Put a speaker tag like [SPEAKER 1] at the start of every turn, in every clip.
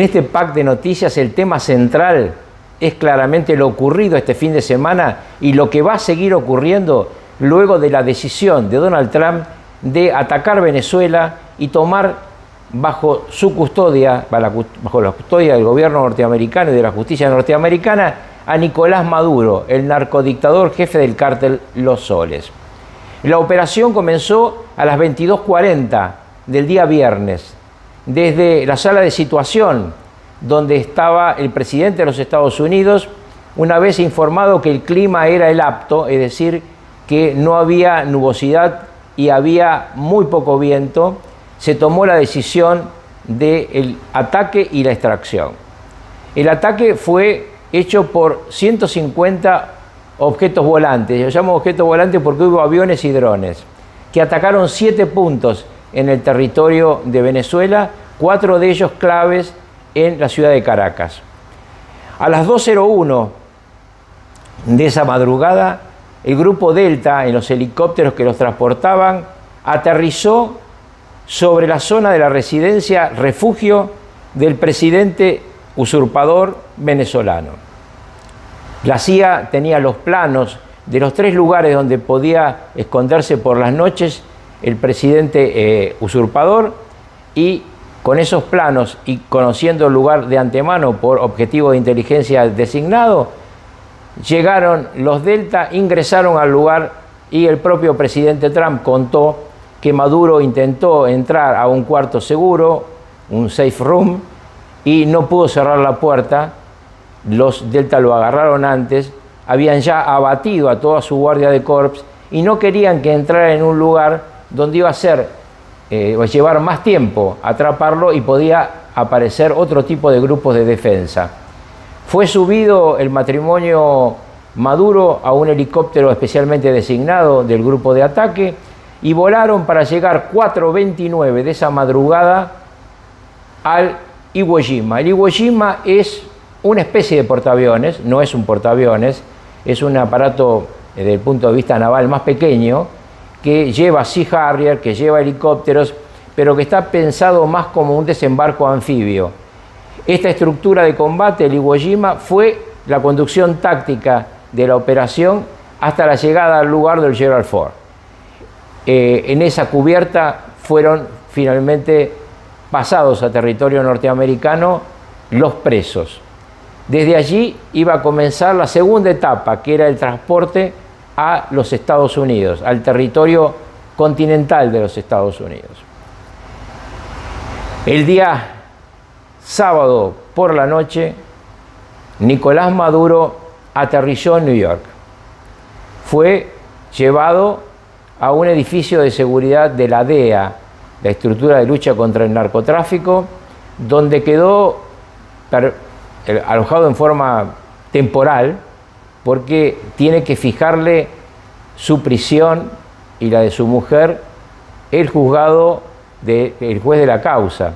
[SPEAKER 1] En este pack de noticias el tema central es claramente lo ocurrido este fin de semana y lo que va a seguir ocurriendo luego de la decisión de Donald Trump de atacar Venezuela y tomar bajo su custodia, bajo la custodia del gobierno norteamericano y de la justicia norteamericana, a Nicolás Maduro, el narcodictador jefe del cártel Los Soles. La operación comenzó a las 22:40 del día viernes, desde la sala de situación donde estaba el presidente de los Estados Unidos, una vez informado que el clima era el apto, es decir, que no había nubosidad y había muy poco viento, se tomó la decisión del ataque y la extracción. El ataque fue hecho por 150 objetos volantes. Yo llamo objetos volantes porque hubo aviones y drones que atacaron 7 puntos en el territorio de Venezuela, 4 de ellos claves en la ciudad de Caracas. A las 2:01 de esa madrugada, el grupo Delta, en los helicópteros que los transportaban, aterrizó sobre la zona de la residencia refugio del presidente usurpador venezolano. La CIA tenía los planos de los 3 lugares donde podía esconderse por las noches el presidente usurpador, y con esos planos y conociendo el lugar de antemano por objetivo de inteligencia designado, llegaron los Delta, ingresaron al lugar y el propio presidente Trump contó que Maduro intentó entrar a un cuarto seguro, un safe room, y no pudo cerrar la puerta. Los Delta lo agarraron antes, habían ya abatido a toda su guardia de corps y no querían que entrara en un lugar donde iba a ser llevar más tiempo atraparlo y podía aparecer otro tipo de grupos de defensa. Fue subido el matrimonio Maduro a un helicóptero especialmente designado del grupo de ataque y volaron para llegar 4:29 de esa madrugada al Iwo Jima. El Iwo Jima es una especie de portaaviones, no es un portaaviones, es un aparato desde el punto de vista naval más pequeño, que lleva Sea Harrier, que lleva helicópteros, pero que está pensado más como un desembarco anfibio. Esta estructura de combate, el Iwo Jima, fue la conducción táctica de la operación hasta la llegada al lugar del Gerald Ford. En esa cubierta fueron finalmente pasados a territorio norteamericano los presos. Desde allí iba a comenzar la segunda etapa, que era el transporte a los Estados Unidos, al territorio continental de los Estados Unidos. El día sábado por la noche, Nicolás Maduro aterrizó en New York. Fue llevado a un edificio de seguridad de la DEA, la estructura de lucha contra el narcotráfico, donde quedó alojado en forma temporal, porque tiene que fijarle su prisión y la de su mujer el juzgado del juez de la causa.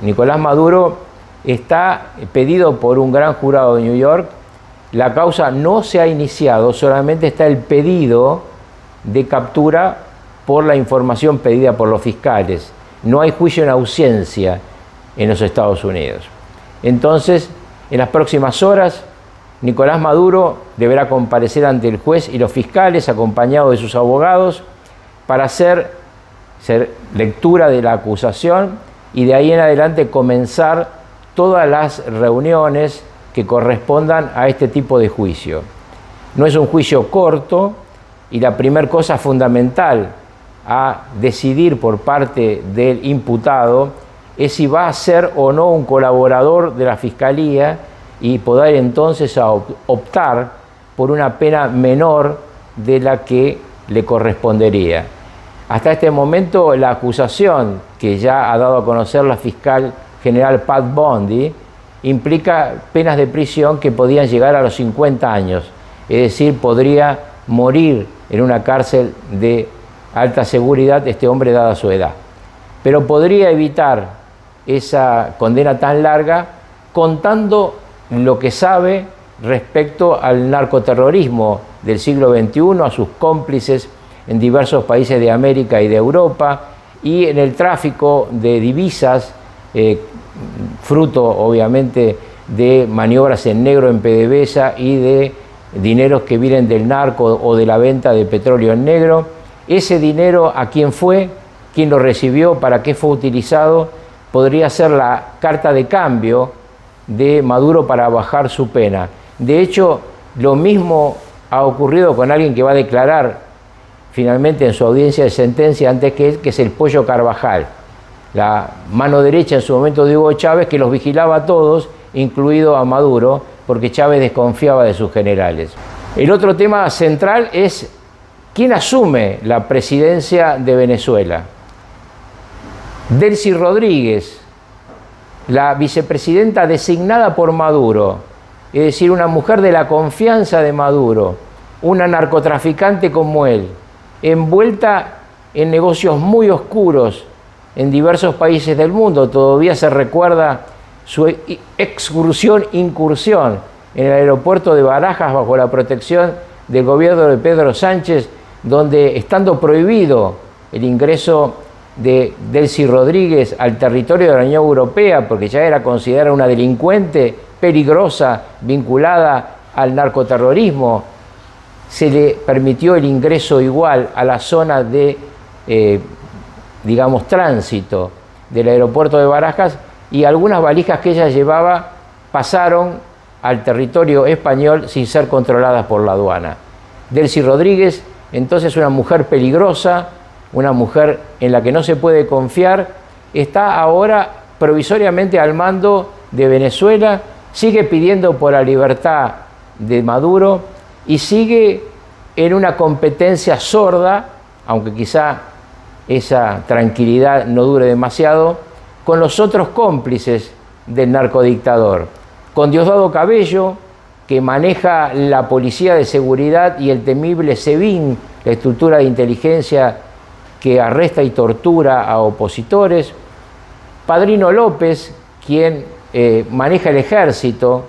[SPEAKER 1] Nicolás Maduro está pedido por un gran jurado de New York. La causa no se ha iniciado, solamente está el pedido de captura por la información pedida por los fiscales. No hay juicio en ausencia en los Estados Unidos. Entonces, en las próximas horas, Nicolás Maduro deberá comparecer ante el juez y los fiscales, acompañado de sus abogados, para hacer lectura de la acusación y de ahí en adelante comenzar todas las reuniones que correspondan a este tipo de juicio. No es un juicio corto y la primera cosa fundamental a decidir por parte del imputado es si va a ser o no un colaborador de la Fiscalía y poder entonces optar por una pena menor de la que le correspondería. Hasta este momento la acusación que ya ha dado a conocer la fiscal general Pat Bondi implica penas de prisión que podían llegar a los 50 años, es decir, podría morir en una cárcel de alta seguridad este hombre dada su edad. Pero podría evitar esa condena tan larga contando lo que sabe respecto al narcoterrorismo del siglo XXI, a sus cómplices en diversos países de América y de Europa, y en el tráfico de divisas fruto obviamente de maniobras en negro en PDVSA y de dineros que vienen del narco o de la venta de petróleo en negro. Ese dinero, ¿a quién fue? ¿Quién lo recibió? ¿Para qué fue utilizado? Podría ser la carta de cambio de Maduro para bajar su pena. De hecho, lo mismo ha ocurrido con alguien que va a declarar finalmente en su audiencia de sentencia antes que él, que es el Pollo Carvajal, la mano derecha en su momento de Hugo Chávez, que los vigilaba a todos, incluido a Maduro, porque Chávez desconfiaba de sus generales. El otro tema central es quién asume la presidencia de Venezuela. Delcy Rodríguez, la vicepresidenta designada por Maduro, es decir, una mujer de la confianza de Maduro, una narcotraficante como él, envuelta en negocios muy oscuros en diversos países del mundo. Todavía se recuerda su incursión en el aeropuerto de Barajas bajo la protección del gobierno de Pedro Sánchez, donde, estando prohibido el ingreso de Delcy Rodríguez al territorio de la Unión Europea, porque ya era considerada una delincuente peligrosa vinculada al narcoterrorismo, se le permitió el ingreso igual a la zona de, digamos, tránsito del aeropuerto de Barajas, y algunas valijas que ella llevaba pasaron al territorio español sin ser controladas por la aduana. Delcy Rodríguez, entonces una mujer peligrosa, una mujer en la que no se puede confiar, está ahora provisoriamente al mando de Venezuela, sigue pidiendo por la libertad de Maduro y sigue en una competencia sorda, aunque quizá esa tranquilidad no dure demasiado, con los otros cómplices del narcodictador, con Diosdado Cabello, que maneja la policía de seguridad y el temible SEBIN, la estructura de inteligencia que arresta y tortura a opositores, Padrino López, quien maneja el ejército.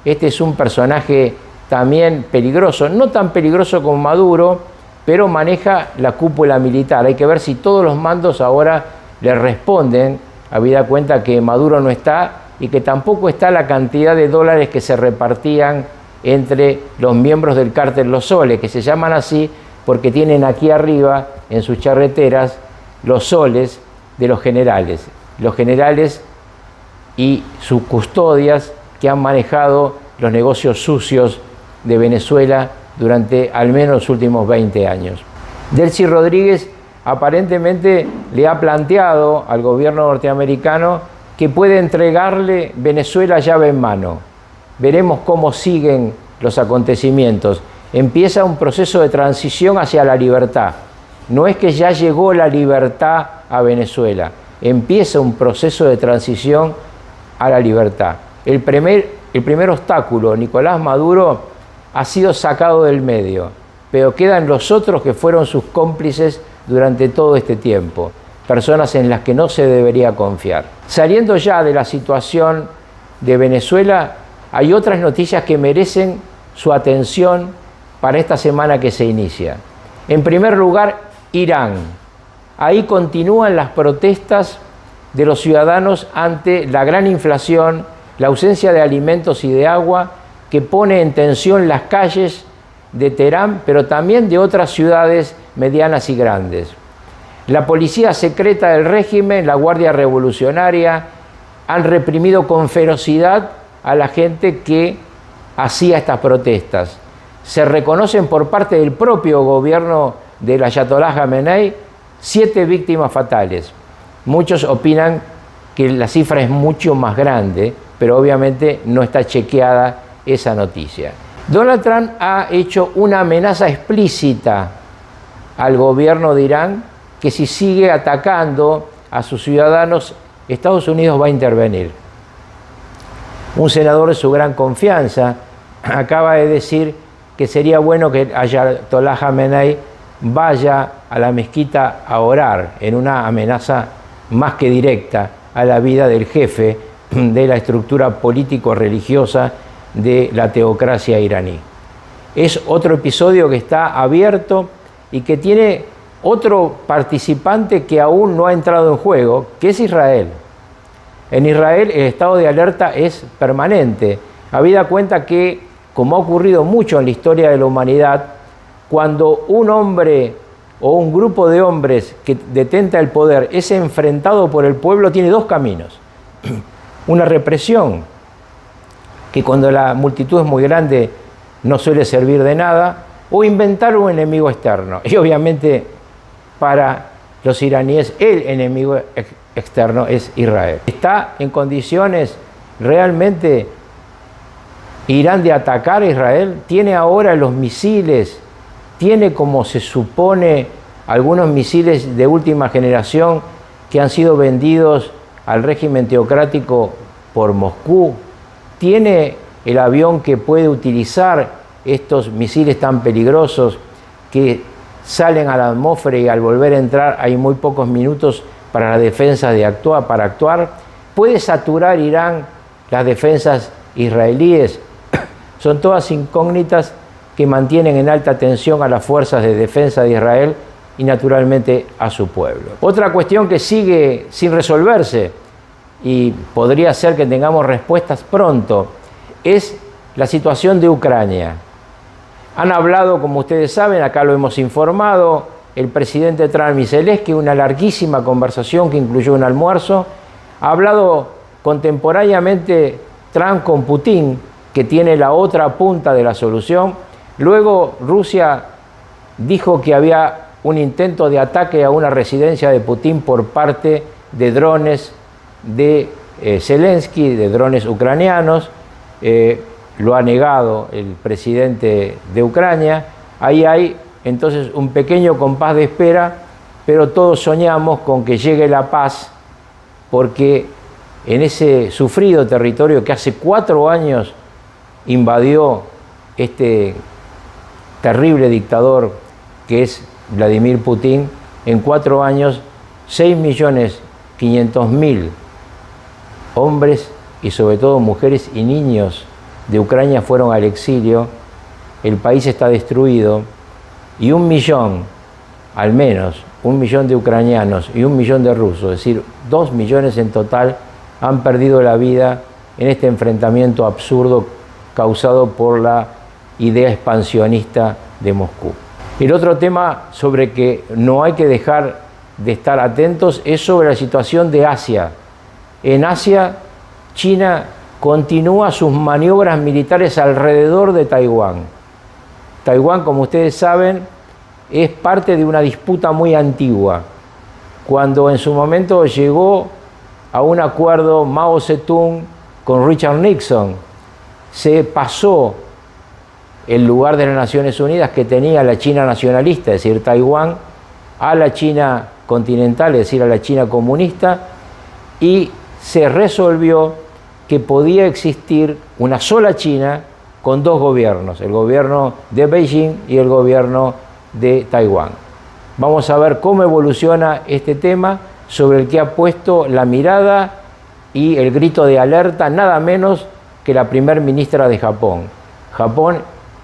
[SPEAKER 1] Este es un personaje también peligroso, no tan peligroso como Maduro, pero maneja la cúpula militar. Hay que ver si todos los mandos ahora le responden, habida cuenta que Maduro no está y que tampoco está la cantidad de dólares que se repartían entre los miembros del cártel Los Soles, que se llaman así porque tienen aquí arriba, en sus charreteras, los soles de los generales y sus custodias que han manejado los negocios sucios de Venezuela durante al menos los últimos 20 años. Delcy Rodríguez aparentemente le ha planteado al gobierno norteamericano que puede entregarle Venezuela llave en mano. Veremos cómo siguen los acontecimientos. Empieza un proceso de transición hacia la libertad. No es que ya llegó la libertad a Venezuela, empieza un proceso de transición a la libertad. El primer obstáculo, Nicolás Maduro, ha sido sacado del medio, pero quedan los otros que fueron sus cómplices durante todo este tiempo, personas en las que no se debería confiar. Saliendo ya de la situación de Venezuela, hay otras noticias que merecen su atención para esta semana que se inicia. En primer lugar, Irán. Ahí continúan las protestas de los ciudadanos ante la gran inflación, la ausencia de alimentos y de agua, que pone en tensión las calles de Teherán, pero también de otras ciudades medianas y grandes. La policía secreta del régimen, la Guardia Revolucionaria, han reprimido con ferocidad a la gente que hacía estas protestas. Se reconocen por parte del propio gobierno del Ayatollah Jamenei 7 víctimas fatales. Muchos opinan que la cifra es mucho más grande, pero obviamente no está chequeada esa noticia. Donald Trump ha hecho una amenaza explícita al gobierno de Irán que si sigue atacando a sus ciudadanos, Estados Unidos va a intervenir. Un senador de su gran confianza acaba de decir que sería bueno que Ayatollah Jamenei vaya a la mezquita a orar, en una amenaza más que directa a la vida del jefe de la estructura político-religiosa de la teocracia iraní. Es otro episodio que está abierto y que tiene otro participante que aún no ha entrado en juego, que es Israel. En Israel el estado de alerta es permanente, habida cuenta que, como ha ocurrido mucho en la historia de la humanidad, cuando un hombre o un grupo de hombres que detenta el poder es enfrentado por el pueblo, tiene dos caminos. Una represión, que cuando la multitud es muy grande no suele servir de nada, o inventar un enemigo externo. Y obviamente para los iraníes el enemigo externo es Israel. ¿Está en condiciones realmente Irán de atacar a Israel? ¿Tiene ahora los misiles? ¿Tiene, como se supone, algunos misiles de última generación que han sido vendidos al régimen teocrático por Moscú? ¿Tiene el avión que puede utilizar estos misiles tan peligrosos que salen a la atmósfera y al volver a entrar hay muy pocos minutos para la defensa para actuar? ¿Puede saturar Irán las defensas israelíes? Son todas incógnitas que mantienen en alta tensión a las fuerzas de defensa de Israel y naturalmente a su pueblo. Otra cuestión que sigue sin resolverse y podría ser que tengamos respuestas pronto es la situación de Ucrania. Han hablado, como ustedes saben, acá lo hemos informado, el presidente Trump y Zelensky, una larguísima conversación que incluyó un almuerzo. Ha hablado contemporáneamente Trump con Putin, que tiene la otra punta de la solución. Luego Rusia dijo que había un intento de ataque a una residencia de Putin por parte de drones de Zelensky, de drones ucranianos. Lo ha negado el presidente de Ucrania. Ahí hay entonces un pequeño compás de espera, pero todos soñamos con que llegue la paz, porque en ese sufrido territorio que hace 4 años invadió este terrible dictador que es Vladimir Putin, en 4 años 6.500.000 hombres y sobre todo mujeres y niños de Ucrania fueron al exilio. El país está destruido y 1 millón, al menos 1 millón de ucranianos y 1 millón de rusos, es decir, 2 millones en total, han perdido la vida en este enfrentamiento absurdo causado por la idea expansionista de Moscú. El otro tema sobre que no hay que dejar de estar atentos es sobre la situación de Asia. En Asia, China continúa sus maniobras militares alrededor de Taiwán. Taiwán, como ustedes saben, es parte de una disputa muy antigua. Cuando en su momento llegó a un acuerdo Mao Zedong con Richard Nixon, se pasó el lugar de las Naciones Unidas que tenía la China nacionalista, es decir, Taiwán, a la China continental, es decir, a la China comunista, y se resolvió que podía existir una sola China con 2 gobiernos, el gobierno de Beijing y el gobierno de Taiwán. Vamos a ver cómo evoluciona este tema, sobre el que ha puesto la mirada y el grito de alerta nada menos que la primer ministra de Japón. Japón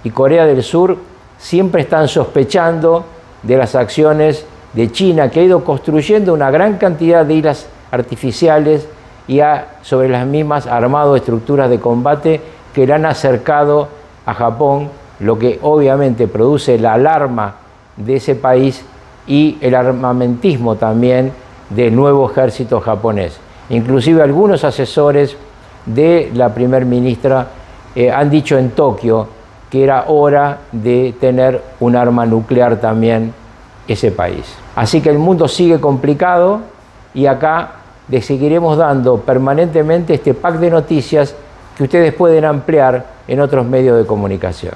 [SPEAKER 1] y Corea del Sur siempre están sospechando de las acciones de China, que ha ido construyendo una gran cantidad de islas artificiales y ha sobre las mismas armado estructuras de combate que le han acercado a Japón, lo que obviamente produce la alarma de ese país y el armamentismo también del nuevo ejército japonés. Inclusive algunos asesores de la primer ministra han dicho en Tokio que era hora de tener un arma nuclear también ese país. Así que el mundo sigue complicado y acá les seguiremos dando permanentemente este pack de noticias que ustedes pueden ampliar en otros medios de comunicación.